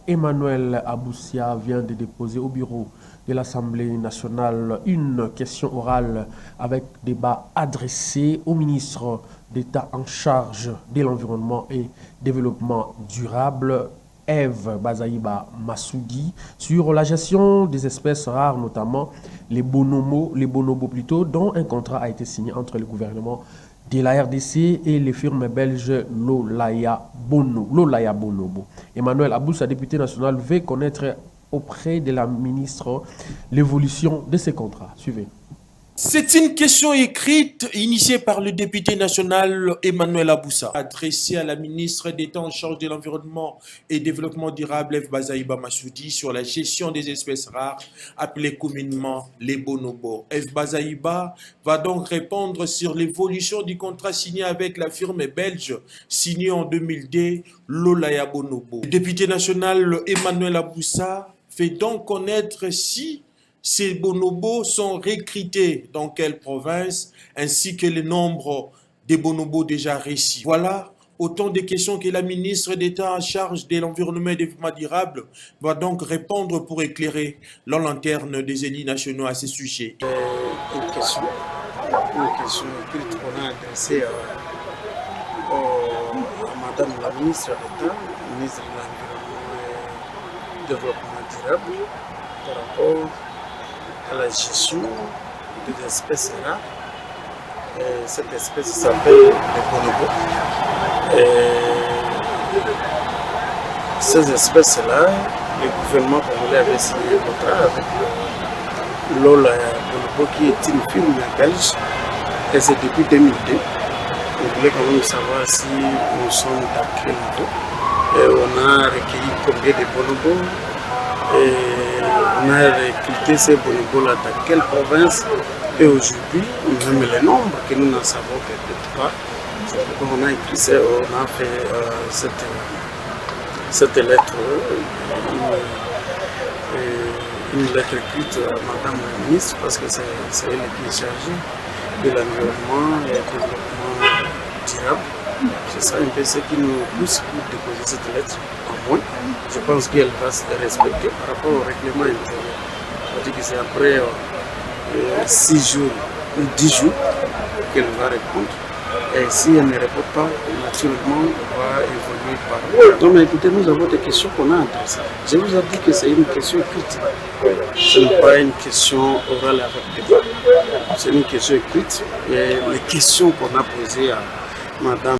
Emmanuel Aboussia vient de déposer au bureau de l'Assemblée nationale une question orale avec débat adressé au ministre d'État en charge de l'environnement et développement durable, Eve Bazaïba Massoudi, sur la gestion des espèces rares, notamment les bonobos plutôt, dont un contrat a été signé entre le gouvernement de la RDC et les firmes belges Lolaya Bonobo. Emmanuel Aboussa, député national, veut connaître auprès de la ministre l'évolution de ces contrats. Suivez. C'est une question écrite initiée par le député national Emmanuel Aboussa, adressée à la ministre d'État en charge de l'environnement et développement durable, Eve Bazaïba Massoudi, sur la gestion des espèces rares, appelées communément les bonobos. Eve Bazaïba va donc répondre sur l'évolution du contrat signé avec la firme belge, signé en 2002, Lolaya Bonobo. Le député national Emmanuel Aboussa fait donc connaître si ces bonobos sont recrutés dans quelle province, ainsi que le nombre de bonobos déjà récits. Voilà autant de questions que la ministre d'État en charge de l'environnement et du développement durable va donc répondre pour éclairer la lanterne des élus nationaux à ce sujet. Une question écrite qu'on a adressée à Madame la ministre d'État, ministre de l'Environnement et du Développement durable, par rapport à la gestion des espèces rares. Cette espèce s'appelle le bonobo. Ces espèces-là, le gouvernement congolais avait signé un contrat avec Lola Bonobo, qui est une firme belge, et c'est depuis 2002. On voulait quand même savoir si nous sommes à quel niveau. Et on a recueilli combien de bonobos. Et on a recruté ces bonobos-là dans quelle province, et aujourd'hui, même les nombres que nous n'en savons peut-être pas. Donc on a écrit ça, on a fait cette lettre, une lettre écrite à Madame la ministre, parce que c'est elle qui est chargée de l'environnement et du développement durable. C'est ça un peu ce qui nous pousse pour déposer cette lettre. En moins, je pense qu'elle va se respecter par rapport au règlement intérieur. C'est-à-dire que c'est après 6 jours ou 10 jours qu'elle va répondre. Et si elle ne répond pas, naturellement, on va évoluer par. Non, mais écoutez, nous avons des questions qu'on a adressées. Je vous ai dit que c'est une question écrite. Ce n'est pas une question orale avec débat. C'est une question écrite. Et les questions qu'on a posées à Madame